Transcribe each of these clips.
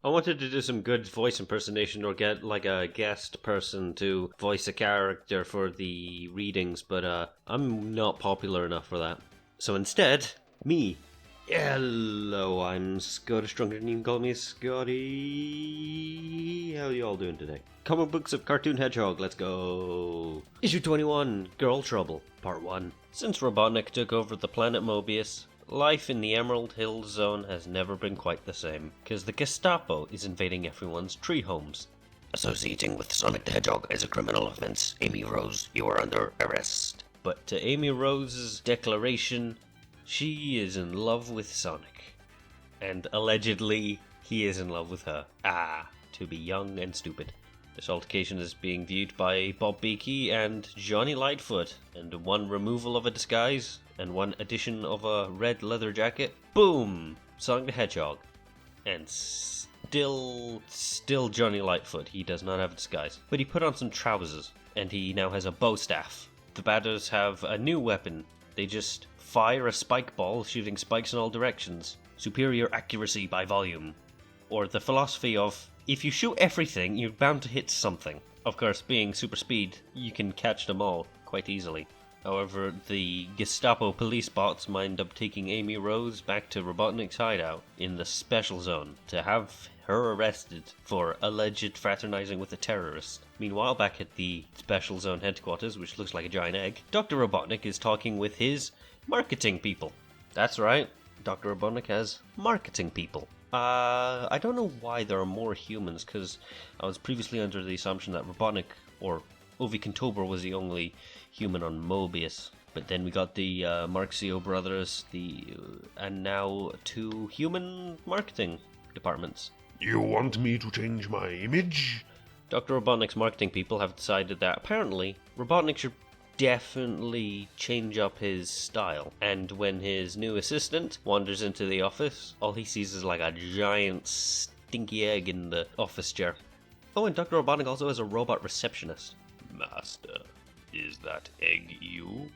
I wanted to do some good voice impersonation or get like a guest person to voice a character for the readings, but I'm not popular enough for that. So instead, me. Hello, I'm ScottishDrunkard and you can call me Scotty. How you all doing today? Comic Books of Cartoon Hedgehog, let's go. Issue 21, Girl Trouble, Part 1. Since Robotnik took over the planet Mobius, life in the Emerald Hill Zone has never been quite the same, because the Gestapo is invading everyone's tree homes. Associating with Sonic the Hedgehog is a criminal offense. Amy Rose, you are under arrest. But to Amy Rose's declaration, she is in love with Sonic. And allegedly, he is in love with her. To be young and stupid. This altercation is being viewed by Bob Beakey and Johnny Lightfoot, and one removal of a disguise and one addition of a red leather jacket. Boom! Sonic the Hedgehog. And still Johnny Lightfoot. He does not have a disguise. But he put on some trousers, and he now has a bow staff. The badders have a new weapon. They just fire a spike ball, shooting spikes in all directions. Superior accuracy by volume. Or the philosophy of, if you shoot everything, you're bound to hit something. Of course, being super speed, you can catch them all quite easily. However, the Gestapo police bots wind up taking Amy Rose back to Robotnik's hideout in the Special Zone to have her arrested for alleged fraternizing with a terrorist. Meanwhile, back at the Special Zone headquarters, which looks like a giant egg, Dr. Robotnik is talking with his marketing people. That's right, Dr. Robotnik has marketing people. I don't know why there are more humans, because I was previously under the assumption that Robotnik, or Ovi Kintobor, was the only human on Mobius. But then we got the Marxio brothers, and now 2 human marketing departments. You want me to change my image? Dr. Robotnik's marketing people have decided that apparently Robotnik should definitely change up his style. And when his new assistant wanders into the office, all he sees is like a giant stinky egg in the office chair. Oh, and Dr. Robotnik also has a robot receptionist. Master, is that egg you?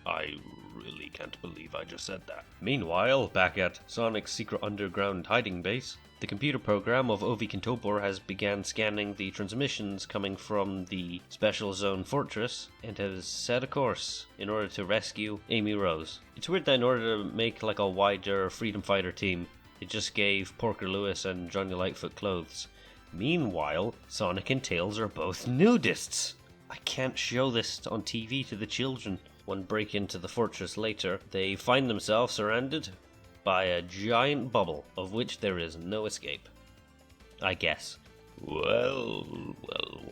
I really can't believe I just said that. Meanwhile, back at Sonic's secret underground hiding base, the computer program of Ovi Kintobor has began scanning the transmissions coming from the Special Zone Fortress and has set a course in order to rescue Amy Rose. It's weird that in order to make like a wider freedom fighter team, it just gave Porker Lewis and Johnny Lightfoot clothes. Meanwhile, Sonic and Tails are both nudists. I can't show this on TV to the children. One break into the fortress later, they find themselves surrounded by a giant bubble, of which there is no escape. I guess. Well,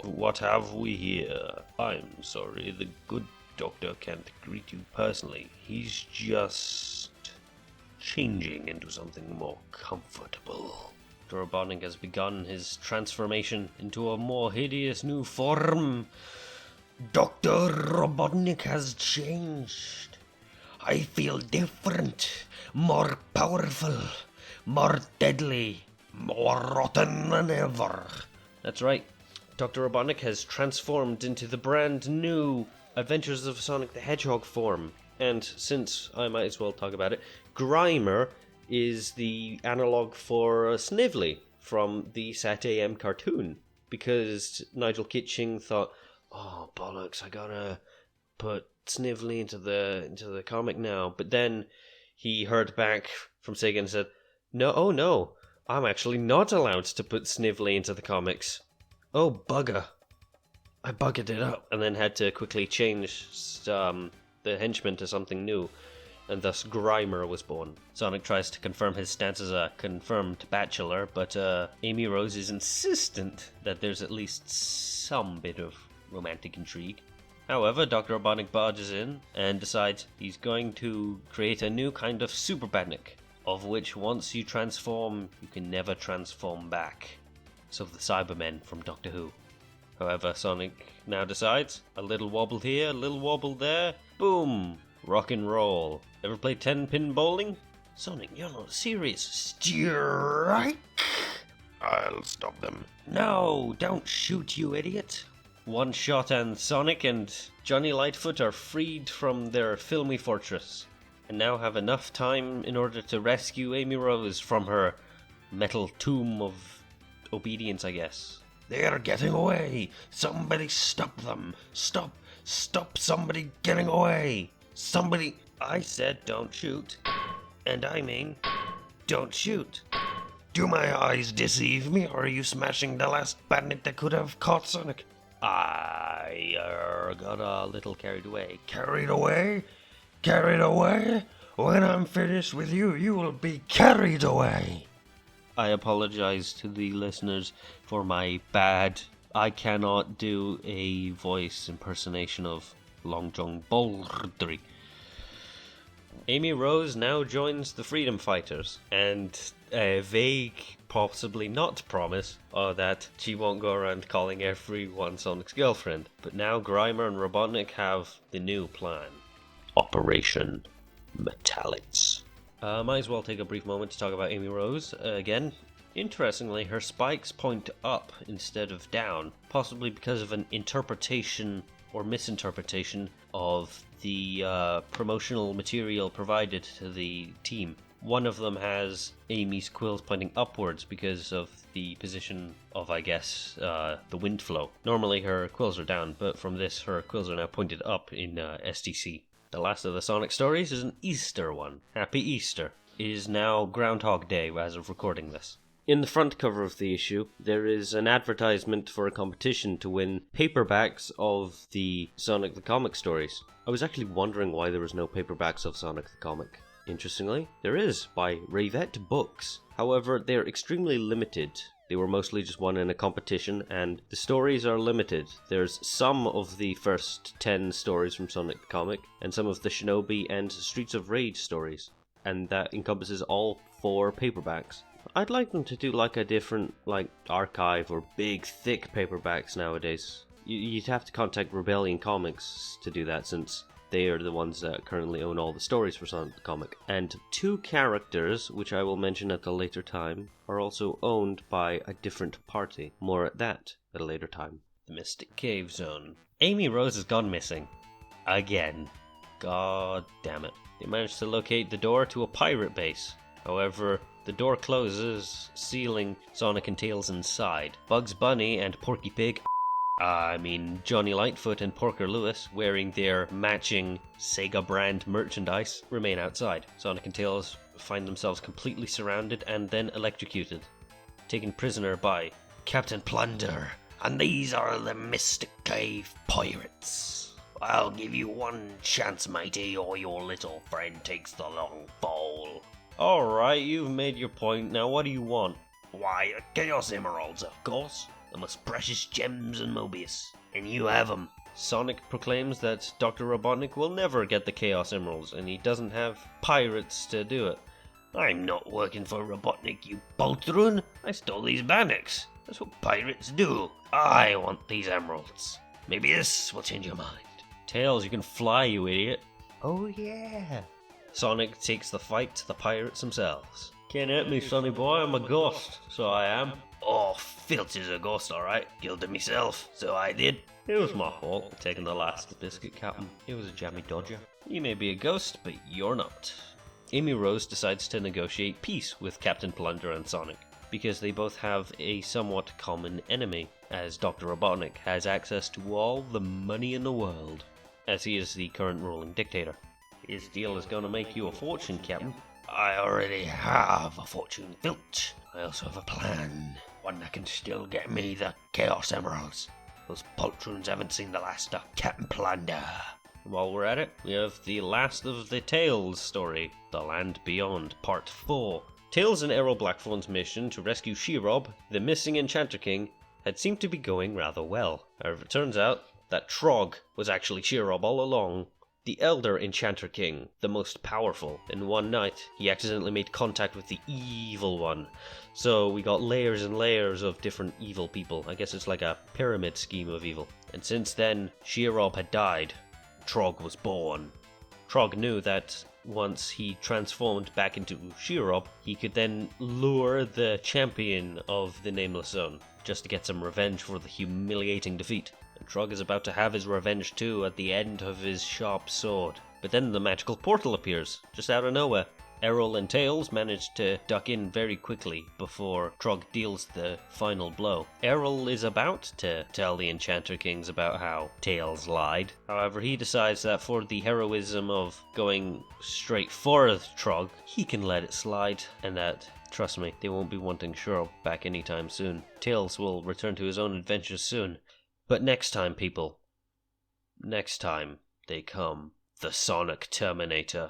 what have we here? I'm sorry, the good doctor can't greet you personally. He's just changing into something more comfortable. Dr. Robotnik has begun his transformation into a more hideous new form. Dr. Robotnik has changed. I feel different, more powerful, more deadly, more rotten than ever. That's right. Dr. Robotnik has transformed into the brand new Adventures of Sonic the Hedgehog form. And since I might as well talk about it, Grimer is the analog for Snively from the Sat AM cartoon. Because Nigel Kitching thought, oh bollocks, I gotta put Snively into the comic now. But then he heard back from SEGA and said, no, I'm actually not allowed to put Snively into the comics. Oh bugger. I buggered it up. And then had to quickly change the henchman to something new. And thus Grimer was born. Sonic tries to confirm his stance as a confirmed bachelor, but Amy Rose is insistent that there's at least some bit of romantic intrigue. However, Dr. Robotnik barges in and decides he's going to create a new kind of Super Badnik, of which once you transform, you can never transform back. So the Cybermen from Doctor Who. However, Sonic now decides, a little wobble here, a little wobble there, boom! Rock and roll. Ever play 10-pin bowling? Sonic, you're not serious. Strike! I'll stop them. No, don't shoot, you idiot. One shot and Sonic and Johnny Lightfoot are freed from their filmy fortress, and now have enough time in order to rescue Amy Rose from her metal tomb of obedience, I guess. They're getting away! Somebody stop them! Stop! Stop somebody getting away! Somebody... I said don't shoot. And I mean, don't shoot. Do my eyes deceive me, or are you smashing the last bandit that could have caught Sonic? I got a little carried away. Carried away? Carried away? When I'm finished with you, you will be carried away! I apologize to the listeners for my bad. I cannot do a voice impersonation of Long John Baldry. Amy Rose now joins the Freedom Fighters, and a vague, possibly not promise, that she won't go around calling everyone Sonic's girlfriend. But now Grimer and Robotnik have the new plan. Operation Metallics. Might as well take a brief moment to talk about Amy Rose again. Interestingly, her spikes point up instead of down, possibly because of an interpretation or misinterpretation of the promotional material provided to the team. One of them has Amy's quills pointing upwards because of the position of, I guess, the wind flow. Normally her quills are down, but from this her quills are now pointed up in STC. The last of the Sonic stories is an Easter one. Happy Easter. It is now Groundhog Day as of recording this. In the front cover of the issue, there is an advertisement for a competition to win paperbacks of the Sonic the Comic stories. I was actually wondering why there was no paperbacks of Sonic the Comic. Interestingly, there is, by Rayvet Books. However, they're extremely limited. They were mostly just won in a competition, and the stories are limited. There's some of the first 10 stories from Sonic the Comic, and some of the Shinobi and Streets of Rage stories, and that encompasses all 4 paperbacks. I'd like them to do like a different, archive or big, thick paperbacks nowadays. You'd have to contact Rebellion Comics to do that, since they are the ones that currently own all the stories for Sonic the Comic. And 2 characters, which I will mention at a later time, are also owned by a different party. More at that at a later time. The Mystic Cave Zone. Amy Rose has gone missing. Again. God damn it. They managed to locate the door to a pirate base. However, the door closes, sealing Sonic and Tails inside. Bugs Bunny and Porky Pig, Johnny Lightfoot and Porker Lewis, wearing their matching SEGA brand merchandise, remain outside. Sonic and Tails find themselves completely surrounded and then electrocuted, taken prisoner by Captain Plunder, and these are the Mystic Cave Pirates. I'll give you one chance, matey, or your little friend takes the long fall. Alright, you've made your point. Now what do you want? Why, Chaos Emeralds, of course. The most precious gems in Mobius. And you have 'em. Sonic proclaims that Dr. Robotnik will never get the Chaos Emeralds, and he doesn't have pirates to do it. I'm not working for Robotnik, you poltroon. I stole these bannocks. That's what pirates do. I want these emeralds. Maybe this will change your mind. Tails, you can fly, you idiot. Oh yeah. Sonic takes the fight to the pirates themselves. Can't hurt me, sonny boy, I'm a ghost, so I am. Oh, Filch is a ghost, alright. Killed him myself, so I did. It was my fault taking the last biscuit, Captain. It was a jammy dodger. You may be a ghost, but you're not. Amy Rose decides to negotiate peace with Captain Plunder and Sonic, because they both have a somewhat common enemy, as Dr. Robotnik has access to all the money in the world, as he is the current ruling dictator. His deal is going to make you a fortune, Captain. I already have a fortune, Filch. I also have a plan. One that can still get me the Chaos Emeralds. Those poltroons haven't seen the last of Captain Plunder. While we're at it, we have the last of the Tails story, The Land Beyond, Part 4. Tails and Errol Blackthorn's mission to rescue Sheerob, the missing Enchanter King, had seemed to be going rather well. However, it turns out that Trog was actually Sheerob all along, the Elder Enchanter King, the most powerful. In one night, he accidentally made contact with the Evil One. So we got layers and layers of different evil people. I guess it's like a pyramid scheme of evil. And since then, Sheerob had died. Trog was born. Trog knew that once he transformed back into Sheerob, he could then lure the champion of the Nameless Zone, just to get some revenge for the humiliating defeat. And Trog is about to have his revenge too at the end of his sharp sword. But then the magical portal appears, just out of nowhere. Errol and Tails manage to duck in very quickly before Trog deals the final blow. Errol is about to tell the Enchanter Kings about how Tails lied. However, he decides that for the heroism of going straight for Trog, he can let it slide, and that, trust me, they won't be wanting Shuro back anytime soon. Tails will return to his own adventures soon. But next time, people, next time they come, the Sonic Terminator.